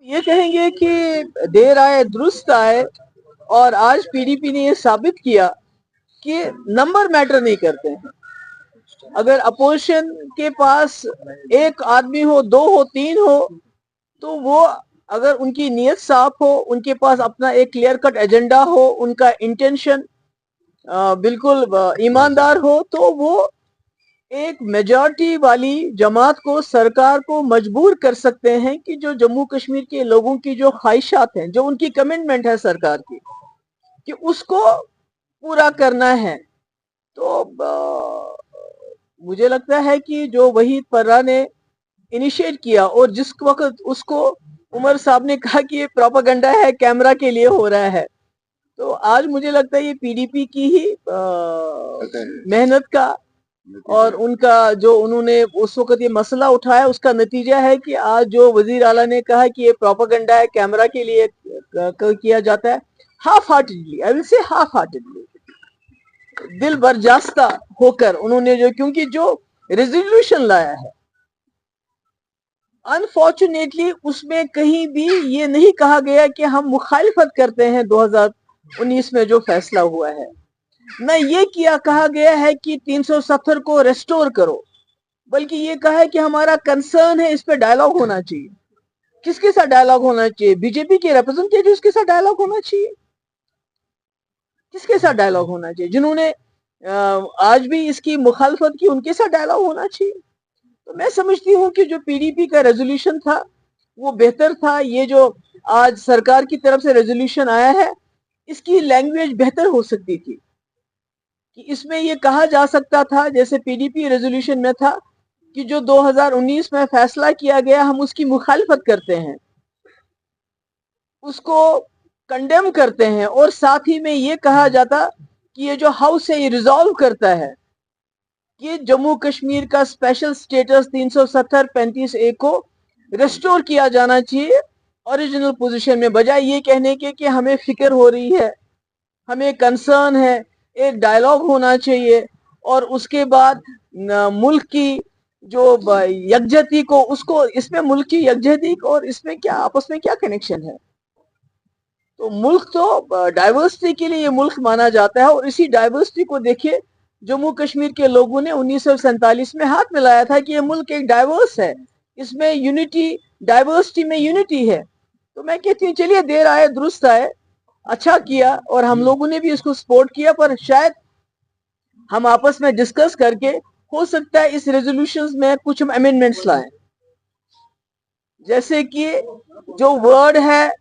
ये कहेंगे कि देर आए दुरुस्त आए, और आज पीडीपी ने ये साबित किया कि नंबर मैटर नहीं करते हैं। अगर अपोजिशन के पास एक आदमी हो, दो हो, तीन हो, तो वो अगर उनकी नीयत साफ हो, उनके पास अपना एक क्लियर कट एजेंडा हो, उनका इंटेंशन बिल्कुल ईमानदार हो, तो वो एक मेजॉरिटी वाली जमात को, सरकार को मजबूर कर सकते हैं कि जो जम्मू कश्मीर के लोगों की जो ख्वाहिशात हैं, जो उनकी कमिटमेंट है सरकार की, कि उसको पूरा करना है। तो मुझे लगता है कि जो वहीद पर्रा ने इनिशिएट किया, और जिस वक्त उसको उमर साहब ने कहा कि ये प्रोपागेंडा है, कैमरा के लिए हो रहा है, तो आज मुझे लगता है ये पीडीपी की ही मेहनत का और उनका जो उन्होंने उस वक्त ये मसला उठाया, उसका नतीजा है कि आज जो वजीर आला ने कहा कि ये प्रोपागेंडा है, कैमरा के लिए किया जाता है, half heartedly, I will say half heartedly, दिल बर्जास्ता होकर उन्होंने क्योंकि जो रेजोल्यूशन लाया है, अनफॉर्चुनेटली उसमें कहीं भी ये नहीं कहा गया कि हम मुखालिफत करते हैं 2019 में जो फैसला हुआ है। न ये कहा गया है कि 370 को रेस्टोर करो, बल्कि ये कहा है कि हमारा कंसर्न है, इस पे डायलॉग होना चाहिए। किसके साथ डायलॉग होना चाहिए? बीजेपी के रिप्रेजेंटेटिव्स के साथ डायलॉग होना चाहिए। किसके साथ डायलॉग होना चाहिए? जिन्होंने आज भी इसकी मुखालफत की, उनके साथ डायलॉग होना चाहिए। तो मैं समझती हूँ कि जो पीडीपी का रेजोल्यूशन था वो बेहतर था। ये जो आज सरकार की तरफ से रेजोल्यूशन आया है, इसकी लैंग्वेज बेहतर हो सकती थी, कि इसमें ये कहा जा सकता था, जैसे पीडीपी रेजोल्यूशन में था, कि जो 2019 में फैसला किया गया हम उसकी मुखालफत करते हैं, उसको कंडेम करते हैं, और साथ ही में ये कहा जाता कि ये जो हाउस है ये रिजॉल्व करता है कि जम्मू कश्मीर का स्पेशल स्टेटस 370 35A को रेस्टोर किया जाना चाहिए ओरिजिनल पोजीशन में, बजाय ये कहने के कि हमें फिक्र हो रही है, हमें कंसर्न है, एक डायलॉग होना चाहिए, और उसके बाद मुल्क की जो यकजहती को, उसको, इसमें मुल्क की यकजहती और इसमें क्या, आपस में क्या कनेक्शन है? तो मुल्क तो डाइवर्सिटी के लिए ये मुल्क माना जाता है, और इसी डाइवर्सिटी को देखिए, जम्मू कश्मीर के लोगों ने 1947 में हाथ मिलाया था कि ये मुल्क एक डाइवर्स है, इसमें यूनिटी, डाइवर्सिटी में यूनिटी है। तो मैं कहती हूँ चलिए, देर आए दुरुस्त आए, अच्छा किया, और हम लोगों ने भी इसको सपोर्ट किया, पर शायद हम आपस में डिस्कस करके हो सकता है इस रेजोल्यूशन में कुछ हम अमेंडमेंट्स लाएं, जैसे कि जो वर्ड है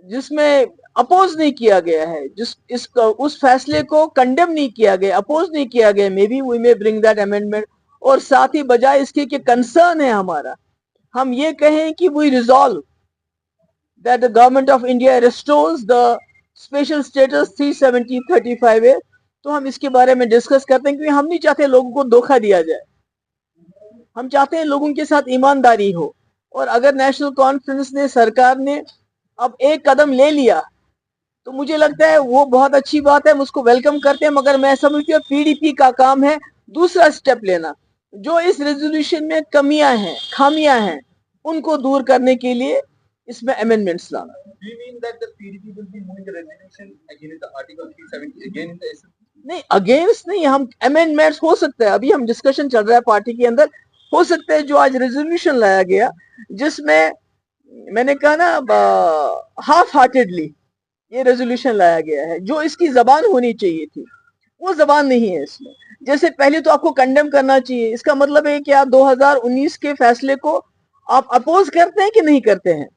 जिसमें अपोज नहीं किया गया है, उस फैसले को कंडेम नहीं किया गया, अपोज नहीं किया गया, maybe we may bring that amendment, और साथ ही बजाय इसके कि कंसर्न है हमारा, हम ये कहें कि we resolve that the government of India restores the special status 370-35A। तो हम इसके बारे में डिस्कस करते हैं, क्योंकि हम नहीं चाहते लोगों को धोखा दिया जाए, हम चाहते हैं लोगों के साथ ईमानदारी हो। और अगर नेशनल कॉन्फ्रेंस ने, सरकार ने अब एक कदम ले लिया, तो मुझे लगता है वो बहुत अच्छी बात है, हम उसको वेलकम करते हैं। मगर मैं समझती हूँ पीडीपी का काम है दूसरा स्टेप लेना, जो इस रेजोल्यूशन में कमियां हैं, खामियां हैं, उनको दूर करने के लिए इसमें अमेंडमेंट्स लाना। Do you mean that the PDP will be moving the resolution against the Article 370 again in the assembly? नहीं, अगेंस्ट नहीं, हम अमेंडमेंट्स हो सकता है, अभी हम डिस्कशन चल रहा है पार्टी के अंदर, हो सकता है जो आज रेजोल्यूशन लाया गया, जिसमें मैंने कहा ना हाफ हार्टेडली ये रेजोल्यूशन लाया गया है, जो इसकी जबान होनी चाहिए थी वो जबान नहीं है इसमें। जैसे पहले तो आपको कंडेम करना चाहिए, इसका मतलब है कि आप 2019 के फैसले को आप अपोज करते हैं कि नहीं करते हैं,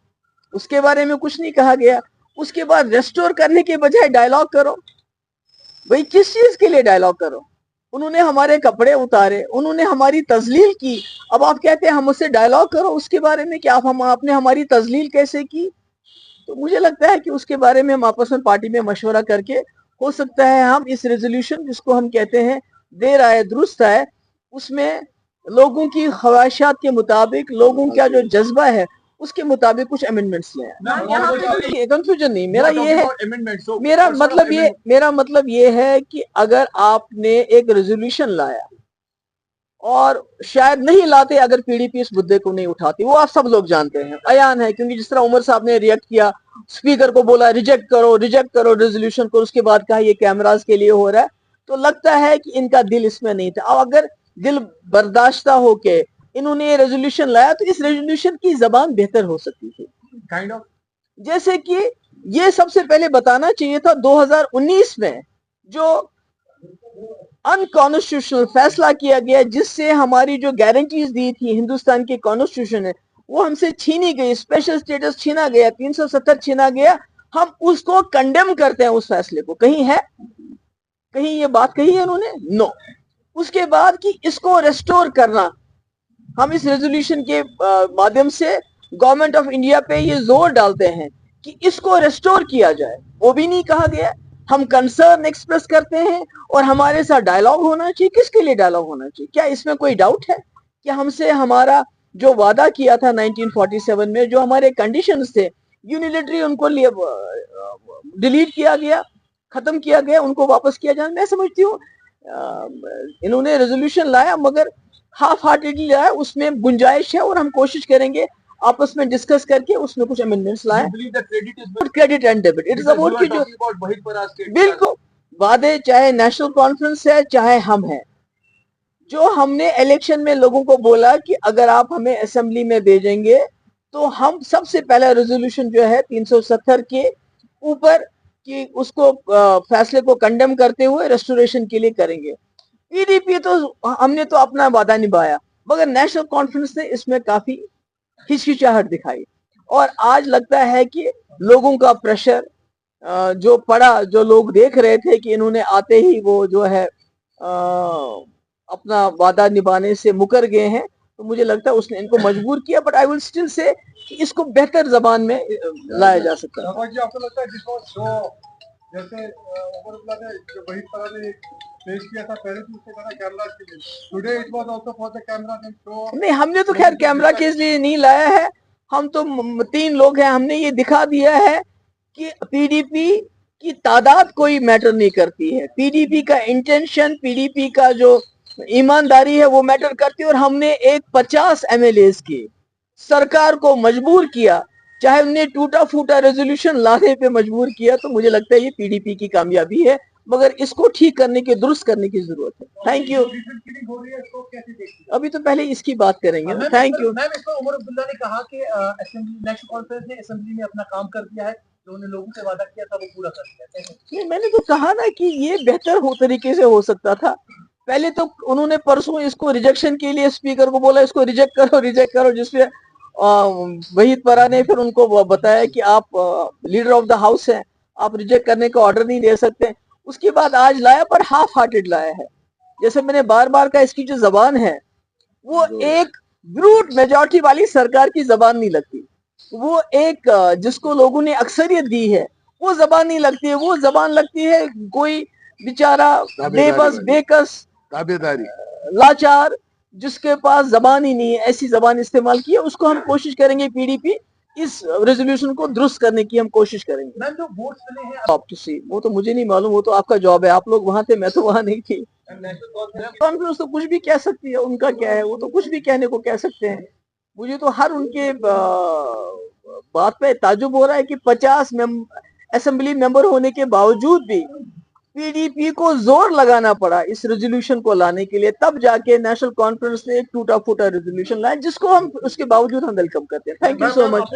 उसके बारे में कुछ नहीं कहा गया। उसके बाद रेस्टोर करने के बजाय डायलॉग करो। भाई किस चीज के लिए डायलॉग करो? उन्होंने हमारे कपड़े उतारे, उन्होंने हमारी तजलील की, अब आप कहते हैं हम उससे डायलॉग करो उसके बारे में कि आपने हमारी तजलील कैसे की? तो मुझे लगता है कि उसके बारे में हम आपस में पार्टी में मशवरा करके, हो सकता है हम इस रेजोल्यूशन, जिसको हम कहते हैं देर आए दुरुस्त आए, उसमें लोगों की ख्वाहिशात के मुताबिक, लोगों का जो जज्बा है उसके मुताबिक कुछ अमेंडमेंट्स ले आए। कंफ्यूजन नहीं, मेरा ये है, मेरा मतलब ये है कि अगर आपने एक रेजोल्यूशन लाया اور شاید نہیں لاتے اگر پی ڈی پی اس مدعے کو نہیں اٹھاتی. وہ آپ سب لوگ جانتے ہیں, عیان ہے, کیونکہ جس طرح عمر صاحب نے ریئیکٹ کیا, اسپیکر کو بولا ریجیکٹ کرو ریزولوشن کو, اس کے بعد کہا یہ کیمراز کے لیے ہو رہا ہے, تو لگتا ہے کہ ان کا دل اس میں نہیں تھا. اب اگر دل برداشتہ ہو کے انہوں نے یہ ریزولوشن لایا تو اس ریزولوشن کی زبان بہتر ہو سکتی تھی. جیسے کہ یہ سب سے پہلے بتانا چاہیے تھا 2019 میں جو انکانسٹیٹیوشنل فیصلہ کیا گیا, جس سے ہماری جو گارنٹیز دی تھی ہندوستان کی کانسٹیٹیوشن ہے وہ ہم سے چھینی گئی, اسپیشل سٹیٹس چھینا گیا, 370 چھینا گیا. ہم اس کو کنڈیم کرتے ہیں اس فیصلے کو. کہیں ہے, کہیں یہ بات کہی ہے انہوں نے؟ نو. اس کے بعد کہ اس کو ریسٹور کرنا, ہم اس ریزولوشن کے مادھیم سے گورنمنٹ آف انڈیا پہ یہ زور ڈالتے ہیں کہ اس کو ریسٹور کیا جائے. وہ بھی نہیں کہا گیا. ہم کنسرن ایکسپریس کرتے ہیں اور ہمارے ساتھ ڈائلاگ ہونا چاہیے. کس کے لیے ڈائلاگ ہونا چاہیے؟ کیا اس میں کوئی ڈاؤٹ ہے کہ ہم سے ہمارا جو وعدہ کیا تھا 1947 میں, جو ہمارے کنڈیشنز تھے, یونیلیٹری ان کو ڈیلیٹ کیا گیا, ختم کیا گیا, ان کو واپس کیا جائے؟ میں سمجھتی ہوں انہوں نے ریزولوشن لایا مگر ہاف ہارٹیڈلی لایا, اس میں گنجائش ہے اور ہم کوشش کریں گے آپس میں ڈسکس کر کے اس میں کچھ امینڈمنٹس لائیں. Credit and debit, it is about کہ جو بالکل وعدے, چاہے نیشنل کانفرنس ہے چاہے ہم ہیں, جو ہم نے الیکشن میں لوگوں کو بولا کہ اگر آپ ہمیں اسمبلی میں بھیجیں گے تو ہم سب سے پہلا ریزولوشن جو ہے 370 کے اوپر کہ اس کو فیصلے کو کنڈیم کرتے ہوئے ریسٹوریشن کے لیے کریں گے. پی ڈی پی تو ہم نے تو اپنا وعدہ نبھایا, مگر نیشنل کانفرنس نے اس میں کافی ہچکچاہٹ دکھائی. اور آج لگتا ہے کہ لوگوں کا پریشر جو پڑا, جو لوگ دیکھ رہے تھے کہ انہوں نے آتے ہی وہ جو ہے اپنا وعدہ نبھانے سے مکر گئے ہیں, تو مجھے لگتا ہے اس نے ان کو مجبور کیا. But I will still say کہ اس کو بہتر زبان میں لایا جا سکتا ہے. جی, آپ کو لگتا ہے جیسے عمر اللہ نے جو وحید فرا نے پیش کیا تھا پہلے تو اس نے کہا کیمرہ کے لیے, today it was also for the camera and show. نہیں, ہم نے تو خیر کیمرہ کے لیے نہیں لایا ہے. ہم تو 3 لوگ ہیں, ہم نے یہ دکھا دیا ہے کہ پی ڈی پی کی تعداد کوئی میٹر نہیں کرتی ہے. پی ڈی پی کا انٹینشن, پی ڈی پی کا جو ایمانداری ہے وہ میٹر کرتی ہے. اور ہم نے ایک 50 ایم ایل ایز کی سرکار کو مجبور کیا, چاہے انہوں نے ٹوٹا پھوٹا ریزولوشن لانے پہ مجبور کیا, تو مجھے لگتا ہے یہ پی ڈی پی کی کامیابی ہے, مگر اس کو ٹھیک کرنے کے, درست کرنے کی ضرورت ہے. Thank you. ابھی تو پہلے اس کی بات کریں گے. Thank you. عمر عبداللہ نے کہا کہ نیشنل کانفرنس نے اسمبلی میں اپنا کام کر دیا ہے, جو انہوں نے لوگوں سے وعدہ کیا تھا وہ پورا کر دیا. میں نے تو کہا نا کہ یہ بہتر طریقے سے ہو سکتا تھا. پہلے تو انہوں نے پرسوں اس کو ریجیکشن کے لیے اسپیکر کو بولا اس کو ریجیکٹ کرو, جس پہ وحید فرا نے پھر ان کو بتایا کہ آپ لیڈر آف دا ہاؤس ہیں, آپ ریجیکٹ کرنے کا آرڈر نہیں دے سکتے. اس کے بعد آج لایا, پر ہاف ہارٹیڈ لایا ہے. جیسے میں نے بار بار کہا, اس کی جو زبان ہے وہ ایک بروٹ میجورٹی والی سرکار کی زبان نہیں لگتی. وہ ایک جس کو لوگوں نے اکثریت دی ہے وہ زبان نہیں لگتی ہے. وہ زبان لگتی ہے کوئی بیچارہ بے بس, بے کس, لاچار, جس کے پاس زبان ہی نہیں ہے, ایسی زبان استعمال کی ہے. اس کو ہم کوشش کریں گے, پی ڈی پی اس ریزولوشن کو درست کرنے کی ہم کوشش کریں گے. آپ ٹو سی, وہ تو مجھے نہیں معلوم, وہ تو آپ کا جاب ہے, آپ لوگ وہاں تھے, میں تو وہاں نہیں تھی. کانفرنس تو کچھ بھی کہہ سکتی ہے, ان کا کیا ہے, وہ تو کچھ بھی کہنے کو کہہ سکتے ہیں. مجھے تو ہر ان کے بات پہ تعجب ہو رہا ہے کہ 50 اسمبلی ممبر ہونے کے باوجود بھی پی ڈی پی کو زور لگانا پڑا اس ریزولوشن کو لانے کے لیے. تب جا کے نیشنل کانفرنس نے ایک ٹوٹا پھوٹا ریزولوشن لایا, جس کو ہم اس کے باوجود ہم ویلکم کرتے ہیں. Thank you so much.